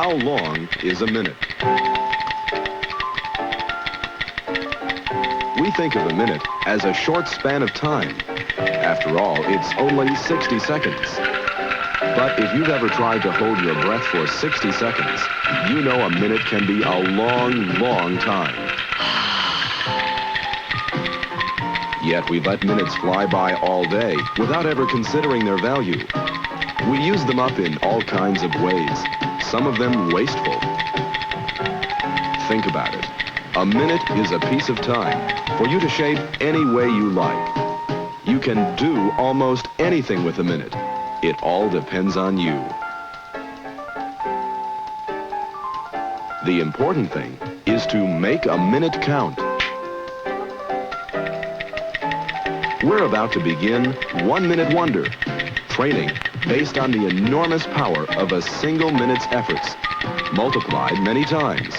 How long is a minute? We think of a minute as a short span of time. After all, it's only 60 seconds. But if you've ever tried to hold your breath for 60 seconds, you know a minute can be a long, long time. Yet we let minutes fly by all day without ever considering their value. We use them up in all kinds of ways, some of them wasteful. Think about it. A minute is a piece of time for you to shape any way you like. You can do almost anything with a minute. It all depends on you. The important thing is to make a minute count. We're about to begin 1 Minute Wonder, training based on the enormous power of a single minute's efforts, multiplied many times.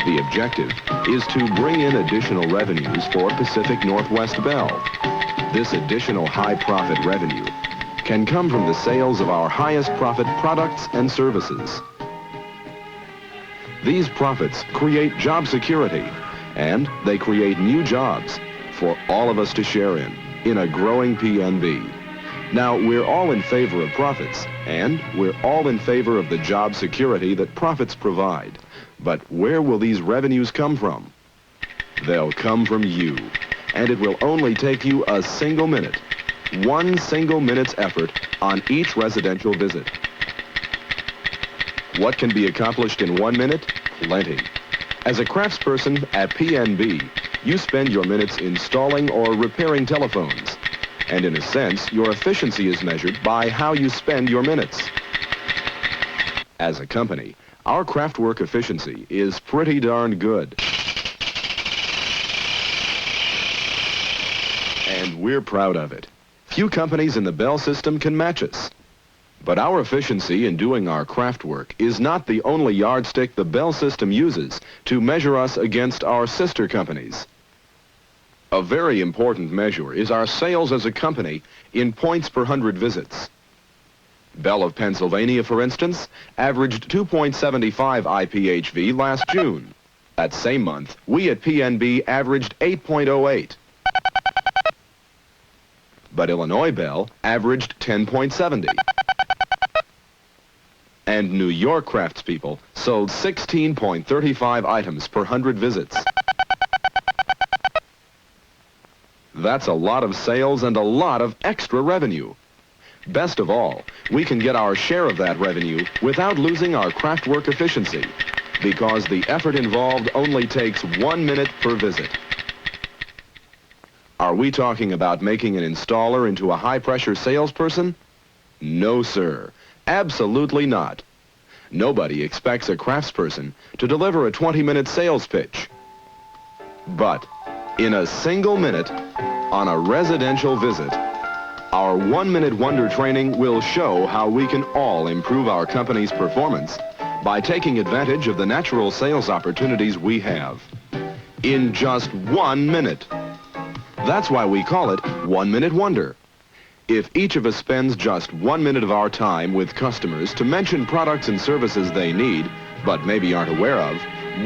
The objective is to bring in additional revenues for Pacific Northwest Bell. This additional high-profit revenue can come from the sales of our highest-profit products and services. These profits create job security, and they create new jobs for all of us to share in a growing PNB. Now, we're all in favor of profits, and we're all in favor of the job security that profits provide. But where will these revenues come from? They'll come from you, and it will only take you a single minute, 1 single minute's effort on each residential visit. What can be accomplished in 1 minute? Plenty. As a craftsperson at PNB, you spend your minutes installing or repairing telephones. And in a sense, your efficiency is measured by how you spend your minutes. As a company, our craftwork efficiency is pretty darn good. And we're proud of it. Few companies in the Bell system can match us. But our efficiency in doing our craftwork is not the only yardstick the Bell system uses to measure us against our sister companies. A very important measure is our sales as a company in points per 100 visits. Bell of Pennsylvania, for instance, averaged 2.75 IPHV last June. That same month, we at PNB averaged 8.08. But Illinois Bell averaged 10.70. And New York craftspeople sold 16.35 items per 100 visits. That's a lot of sales and a lot of extra revenue. Best of all, we can get our share of that revenue without losing our craftwork efficiency, because the effort involved only takes 1 minute per visit. Are we talking about making an installer into a high-pressure salesperson? No, sir. Absolutely not. Nobody expects a craftsperson to deliver a 20-minute sales pitch. But in a single minute, on a residential visit, our 1 Minute Wonder training will show how we can all improve our company's performance by taking advantage of the natural sales opportunities we have in just 1 minute. That's why we call it 1 Minute Wonder. If each of us spends just 1 minute of our time with customers to mention products and services they need, but maybe aren't aware of,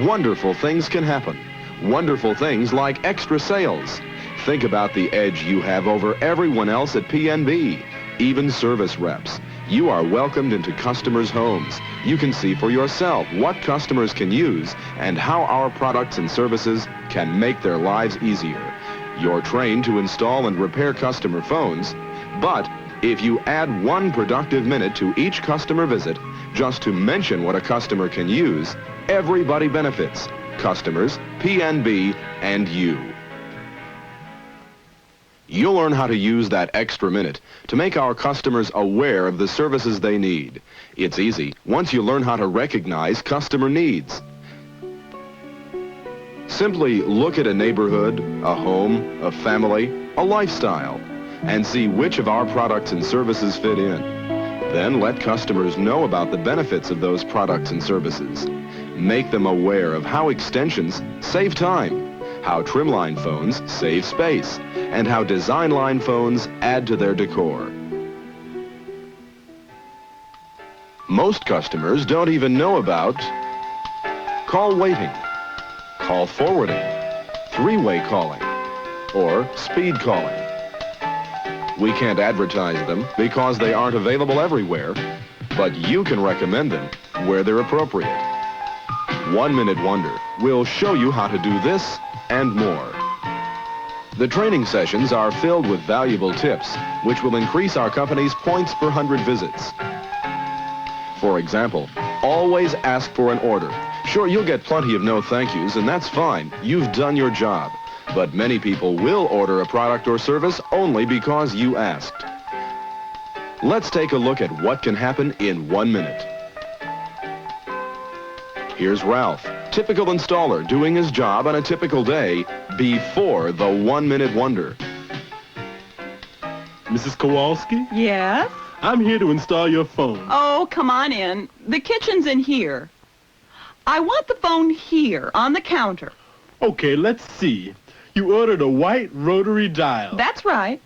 wonderful things can happen. Wonderful things like extra sales. Think about the edge you have over everyone else at PNB, even service reps. You are welcomed into customers' homes. You can see for yourself what customers can use and how our products and services can make their lives easier. You're trained to install and repair customer phones, but if you add 1 productive minute to each customer visit just to mention what a customer can use, everybody benefits. Customers, PNB, and you. You'll learn how to use that extra minute to make our customers aware of the services they need. It's easy once you learn how to recognize customer needs. Simply look at a neighborhood, a home, a family, a lifestyle, and see which of our products and services fit in. Then let customers know about the benefits of those products and services. Make them aware of how extensions save time, how trimline phones save space, and how design line phones add to their decor. Most customers don't even know about call waiting, call forwarding, three-way calling, or speed calling. We can't advertise them because they aren't available everywhere, but you can recommend them where they're appropriate. 1 Minute Wonder will show you how to do this and more. The training sessions are filled with valuable tips, which will increase our company's points per 100 visits. For example, always ask for an order. Sure, you'll get plenty of no thank yous, and that's fine. You've done your job. But many people will order a product or service only because you asked. Let's take a look at what can happen in 1 minute. Here's Ralph, typical installer, doing his job on a typical day before the 1 Minute Wonder. Mrs. Kowalski? Yes? I'm here to install your phone. Oh, come on in. The kitchen's in here. I want the phone here, on the counter. Okay, let's see. You ordered a white rotary dial. That's right.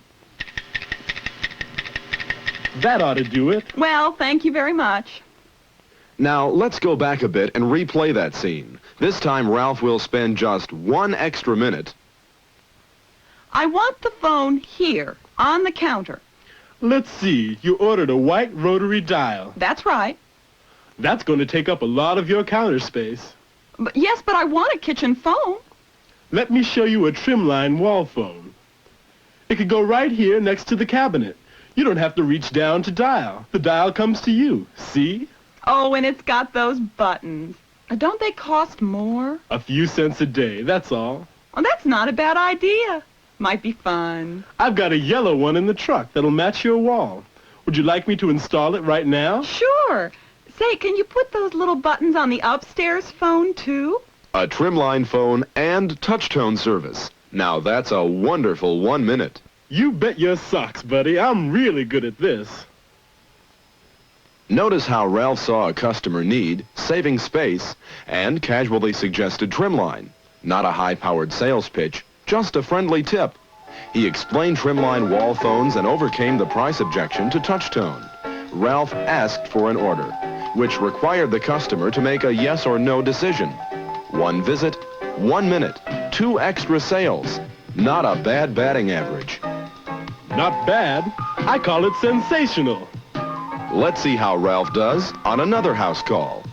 That ought to do it. Well, thank you very much. Now, let's go back a bit and replay that scene. This time, Ralph will spend just 1 extra minute. I want the phone here, on the counter. Let's see. You ordered a white rotary dial. That's right. That's going to take up a lot of your counter space. Yes, but I want a kitchen phone. Let me show you a trimline wall phone. It could go right here next to the cabinet. You don't have to reach down to dial. The dial comes to you. See? Oh, and it's got those buttons. Don't they cost more? A few cents a day, that's all. Well, that's not a bad idea. Might be fun. I've got a yellow one in the truck that'll match your wall. Would you like me to install it right now? Sure. Say, can you put those little buttons on the upstairs phone, too? A trimline phone and touch-tone service. Now that's a wonderful 1 minute. You bet your socks, buddy. I'm really good at this. Notice how Ralph saw a customer need, saving space, and casually suggested trimline. Not a high-powered sales pitch, just a friendly tip. He explained trimline wall phones and overcame the price objection to touch-tone. Ralph asked for an order, which required the customer to make a yes or no decision. 1 visit, 1 minute, 2 extra sales. Not a bad batting average. Not bad. I call it sensational. Let's see how Ralph does on another house call.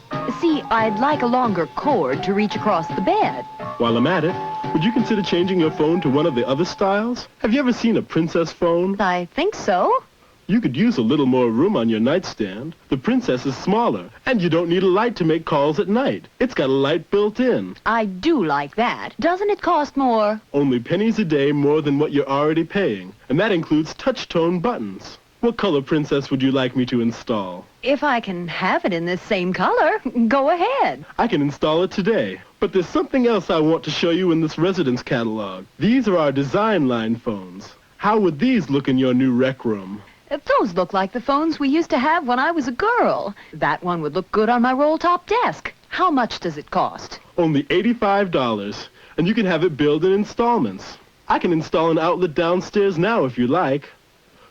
See, I'd like a longer cord to reach across the bed. While I'm at it, would you consider changing your phone to one of the other styles? Have you ever seen a princess phone? I think so. You could use a little more room on your nightstand. The princess is smaller, and you don't need a light to make calls at night. It's got a light built in. I do like that. Doesn't it cost more? Only pennies a day more than what you're already paying, and that includes touch-tone buttons. What color princess would you like me to install? If I can have it in this same color, go ahead. I can install it today. But there's something else I want to show you in this residence catalog. These are our design line phones. How would these look in your new rec room? Those look like the phones we used to have when I was a girl. That one would look good on my roll-top desk. How much does it cost? Only $85, and you can have it billed in installments. I can install an outlet downstairs now if you like.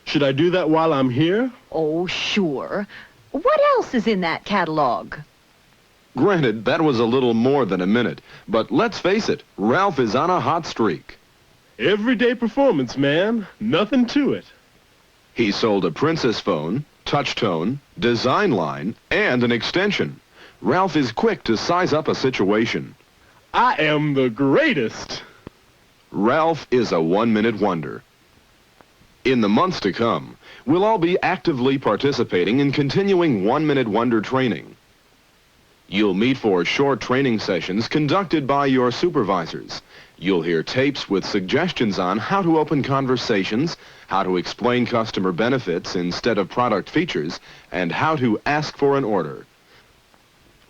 Should I do that while I'm here? Oh, sure. What else is in that catalog? Granted, that was a little more than a minute, but let's face it, Ralph is on a hot streak. Everyday performance, man. Nothing to it. He sold a princess phone, touch-tone, design line, and an extension. Ralph is quick to size up a situation. I am the greatest. Ralph is a 1 Minute Wonder. In the months to come, we'll all be actively participating in continuing 1 Minute Wonder training. You'll meet for short training sessions conducted by your supervisors. You'll hear tapes with suggestions on how to open conversations, how to explain customer benefits instead of product features, and how to ask for an order.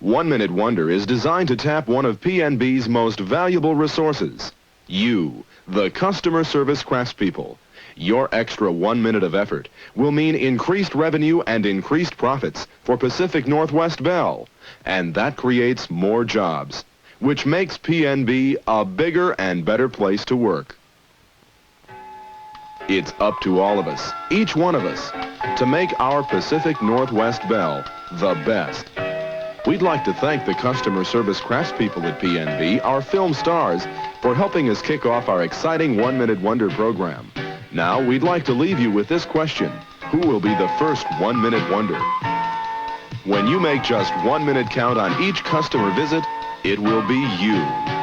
1 Minute Wonder is designed to tap one of PNB's most valuable resources. You, the customer service craftspeople. Your extra 1 minute of effort will mean increased revenue and increased profits for Pacific Northwest Bell. And that creates more jobs, which makes PNB a bigger and better place to work. It's up to all of us, each one of us, to make our Pacific Northwest Bell the best. We'd like to thank the customer service craftspeople at PNB, our film stars, for helping us kick off our exciting One-Minute Wonder program. Now, we'd like to leave you with this question. Who will be the first One-Minute Wonder? When you make just 1 minute count on each customer visit, it will be you.